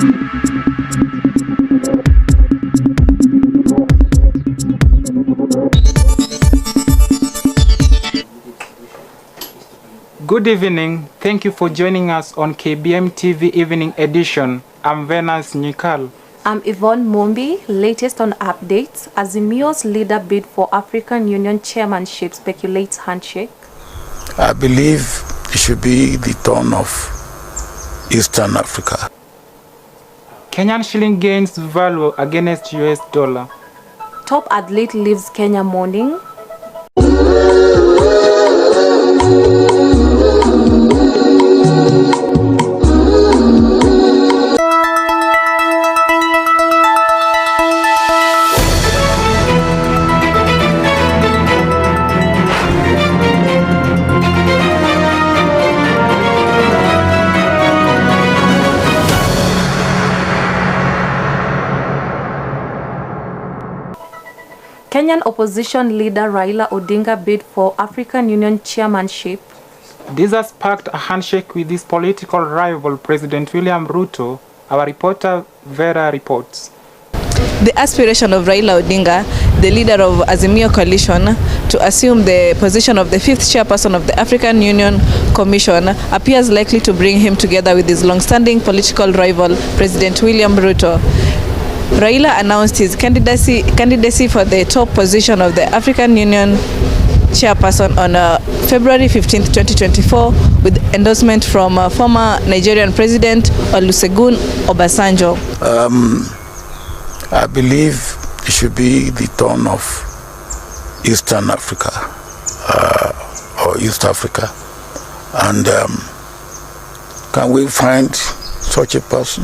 Good evening. Thank you for joining us on KBmtv Evening Edition. I'm Venus Nyikal. I'm Yvonne Mumbi. Latest on updates. Azimio's leader bid for African Union chairmanship speculates handshake. I believe it should be the turn of Eastern Africa. Kenyan shilling gains value against US dollar. Top athlete leaves Kenya mourning. Kenyan opposition leader Raila Odinga bid for African Union chairmanship. This has sparked a handshake with his political rival, President William Ruto. Our reporter Vera reports. The aspiration of Raila Odinga, the leader of Azimio coalition, to assume the position of the 5th chairperson of the African Union Commission appears likely to bring him together with his long-standing political rival, President William Ruto. Raila announced his candidacy for the top position of the African Union chairperson on February 15, 2024, with endorsement from former Nigerian President Olusegun Obasanjo. I believe it should be the turn of Eastern Africa or East Africa. And can we find such a person?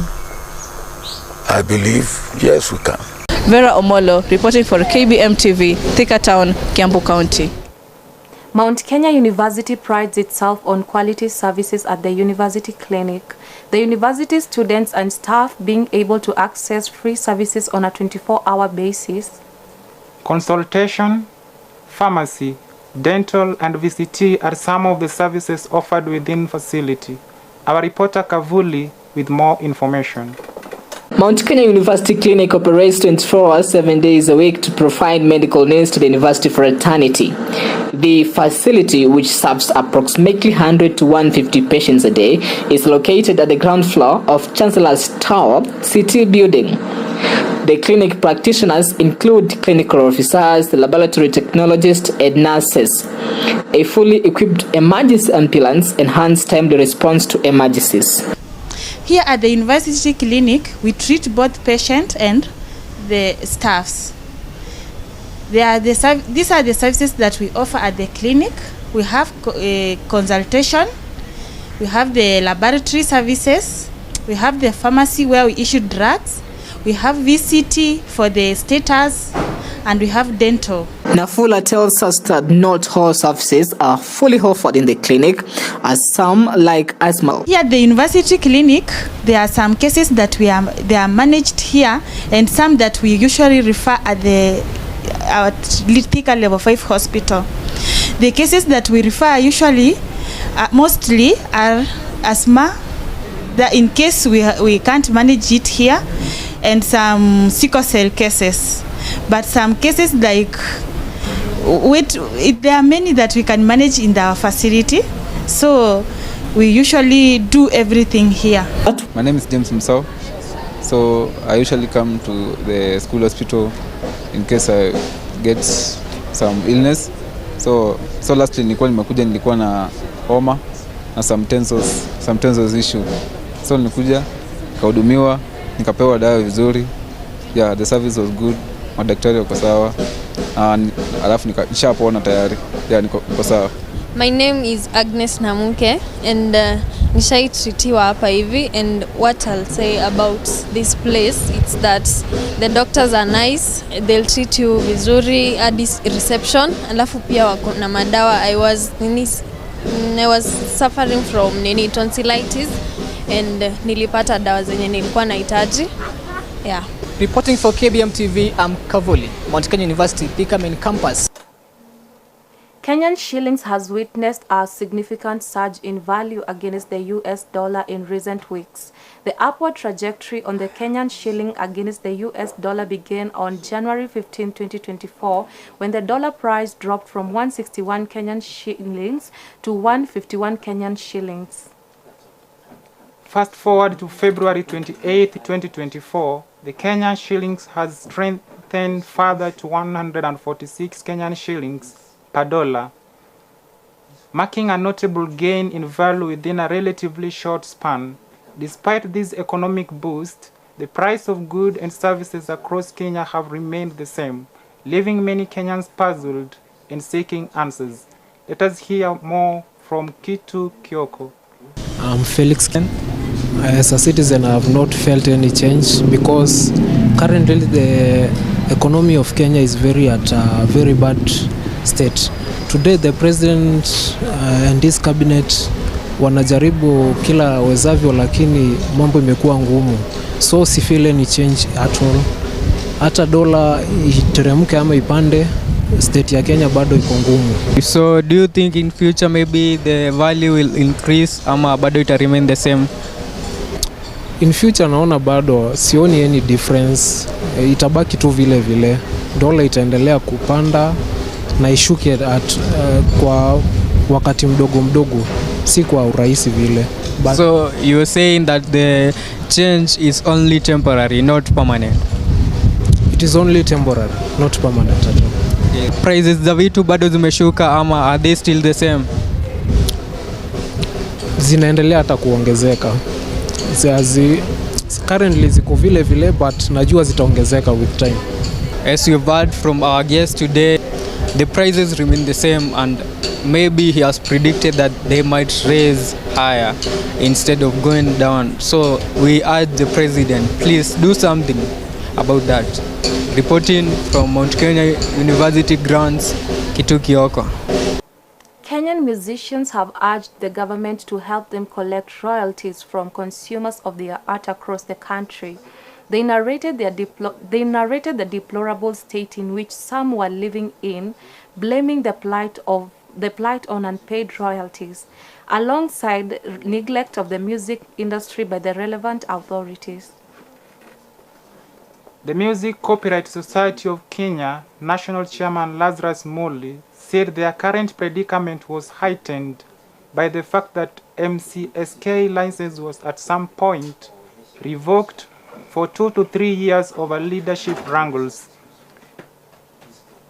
I believe, yes, we can. Vera Omolo, reporting for KBmtv, Thika Town, Kiambu County. Mount Kenya University prides itself on quality services at the university clinic. The university students and staff being able to access free services on a 24-hour basis. Consultation, pharmacy, dental and VCT are some of the services offered within facility. Our reporter Kavuli with more information. Mount Kenya University Clinic operates 24 hours, 7 days a week to provide medical needs to the university fraternity. The facility, which serves approximately 100 to 150 patients a day, is located at the ground floor of Chancellor's Tower, City Building. The clinic practitioners include clinical officers, laboratory technologists, and nurses. A fully equipped emergency ambulance enhances timely response to emergencies. Here at the University Clinic, we treat both patients and the staffs. These are the services that we offer at the clinic. We have consultation, we have the laboratory services, we have the pharmacy where we issue drugs, we have VCT for the status, and we have dental. Nafula tells us that not all services are fully offered in the clinic, as some, like asthma. Here at the university clinic, there are some cases that they are managed here, and some that we usually refer at the Thika Level 5 hospital. The cases that we refer usually, mostly are asthma, that in case we can't manage it here, and some sickle cell cases. But some cases like there are many that we can manage in our facility, so we usually do everything here. My name is James Msao, so I usually come to the school hospital in case I get some illness. So lastly nilikuwa na homa na some tensors issue. So nilikuja nikahudumiwa, nikapewa dawa vizuri. Yeah, the service was good. Madaktari wako sawa. Alafu nishapona tayari. Yeah, niko sawa. My name is Agnes Namuke and nishaitreatiwa hapa hivi, and what I'll say about this place, it's that the doctors are nice, they'll treat you vizuri at this reception. Alafu pia wako na madawa. I was suffering from tonsillitis and nilipata dawa zenye nilikuwa nahitaji. Yeah. Reporting for KBmtv, I'm Kavuli, Mount Kenya University, Thika Main Campus. Kenyan shillings has witnessed a significant surge in value against the US dollar in recent weeks. The upward trajectory on the Kenyan shilling against the US dollar began on January 15, 2024, when the dollar price dropped from 161 Kenyan shillings to 151 Kenyan shillings. Fast forward to February 28, 2024, the Kenyan shillings has strengthened further to 146 Kenyan shillings per dollar, marking a notable gain in value within a relatively short span. Despite this economic boost, the price of goods and services across Kenya have remained the same, leaving many Kenyans puzzled and seeking answers. Let us hear more from Kitu Kioko. I'm Felix Ken. As a citizen, I have not felt any change because currently the economy of Kenya is at a very bad state. Today the president and his cabinet wanajaribu kila wezavyo, lakini mambo imekuwa ngumu. So si feel any change at all. Hata dola iteremke ama ipande, state ya Kenya bado iko ngumu. So do you think in future maybe the value will increase ama bado ita remain the same? In future naona bado sioni any difference. Itabaki tu vile vile. Dola itaendelea kupanda na ishuke kwa wakati mdogo, si kwa urahisi vile. So you are saying that the change is only temporary, not permanent? It is only temporary, not permanent at all. Okay. Prices za vitu bado zimeshuka ama are they still the same? Zinaendelea hata kuongezeka. Currently ziko vile vile, but najua zitaongezeka with time. As you've heard from our guest today, the prices remain the same, and maybe he has predicted that they might raise higher instead of going down. So we urge the president, please do something about that. Reporting from Mount Kenya University grounds, Kitu Kioko. Kenyan musicians have urged the government to help them collect royalties from consumers of their art across the country. They narrated the deplorable state in which some were living in, blaming the plight on unpaid royalties, alongside neglect of the music industry by the relevant authorities. The Music Copyright Society of Kenya National Chairman Lazarus Moli said their current predicament was heightened by the fact that MCSK license was at some point revoked for 2 to 3 years over leadership wrangles.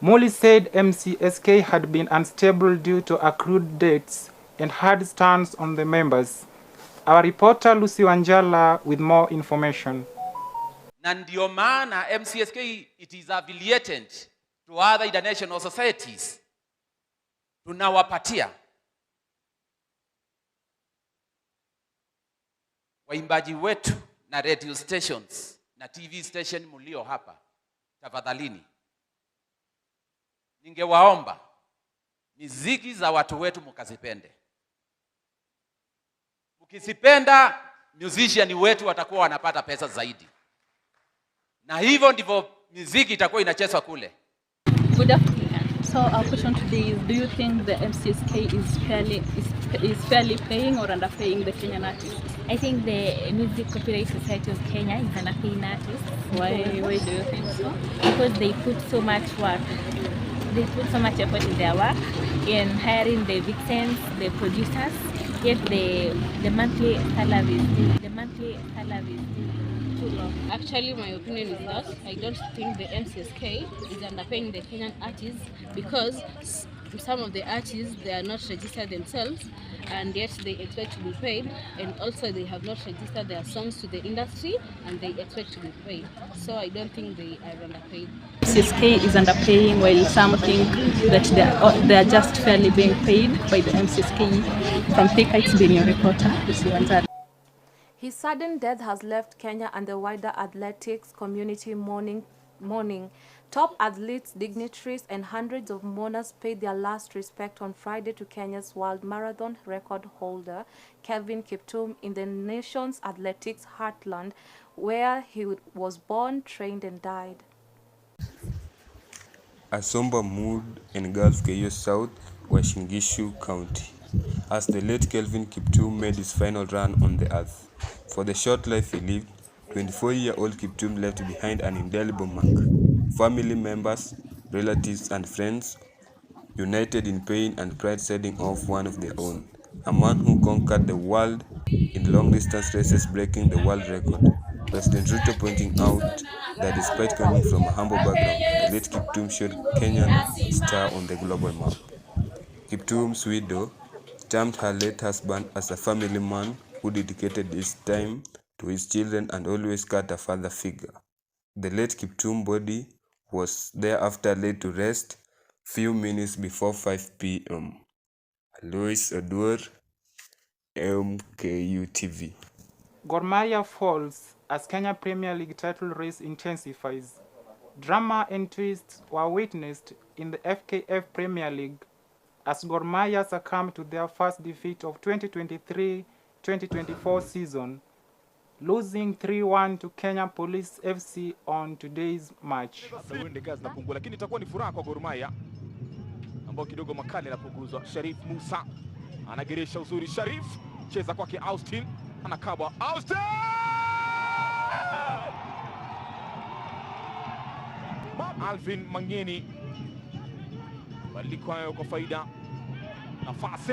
Moli said MCSK had been unstable due to accrued debts and hard stance on the members. Our reporter Lucy Wanjala with more information. Na ndio maana MCSK it is affiliated to other international societies. Tunawapatia waimbaji wetu na radio stations na TV station mulio hapa, tafadhalini ningewaomba miziki za watu wetu mukazipende. Mukizipenda, musician wetu watakuwa wanapata pesa zaidi, na hivyo ndivyo muziki itakuwa inachezwa kule. Good afternoon. So our question today is, do you think the MCSK is fairly paying or underpaying the Kenyan artists? I think the Music Copyright Society of Kenya is underpaying artists. Why do you think so? Because they put so much work. They put so much effort in their work in hiring the victims, the producers, yet the monthly salary is too low. Actually, my opinion is that I don't think the MCSK is underpaying the Kenyan artists, because some of the artists, they are not registered themselves, and yet they expect to be paid, and also they have not registered their songs to the industry and they expect to be paid. So I don't think they are underpaid. MCSK is underpaying, while some think that they are just fairly being paid by the MCSK. From Thika, it's been your reporter, Lucy Wanjala. His sudden death has left Kenya and the wider athletics community mourning. Top athletes, dignitaries, and hundreds of mourners paid their last respect on Friday to Kenya's world marathon record holder, KBmtv, in the nation's athletics heartland, where he was born, trained, and died. A somber mood engulfed Keyo South Uasin Gishu County, as the late Kelvin Kiptum made his final run on the earth. For the short life he lived, 24-year-old Kiptum left behind an indelible mark. Family members, relatives, and friends united in pain and pride, sending off one of their own. A man who conquered the world in long-distance races, breaking the world record. President Ruto pointing out that despite coming from a humble background, the late Kiptum showed Kenyan star on the global map. Kiptum's widow termed her late husband as a family man who dedicated his time to his children and always cut a father figure. The late Kiptum body was thereafter laid to rest few minutes before 5 p.m. Alois Odur, KBmtv. Gor Mahia falls as Kenya Premier League title race intensifies. Drama and twists were witnessed in the FKF Premier League as Gor Mahia succumbed to their first defeat of 2023-2024 season, losing 3-1 to Kenya Police FC on today's match. Lakini itakuwa ni furaha kwa Gor Mahia ambao kidogo makali yanapunguzwa. Sharif Musa anageresha uzuri. Sharif cheza kwake Austin, anakabwa Austin! Alvin Mangeni badiliko hayo kwa faida. Nafasi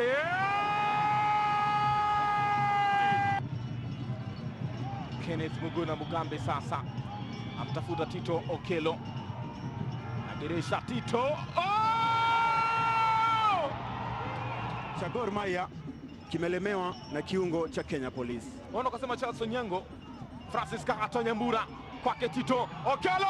Kenneth Muguna Mugambe sasa amtafuta Tito Okelo, ageresha Tito. Cha Gor Mahia kimelemewa na kiungo cha Kenya Police. Wana kasema Charles Onyango, Francis Kagato Nyambura kwake Tito Okelo.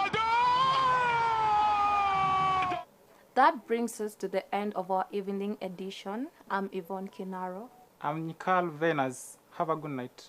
That brings us to the end of our evening edition. I'm Yvonne Kinaro. I'm Nicole Venus. Have a good night.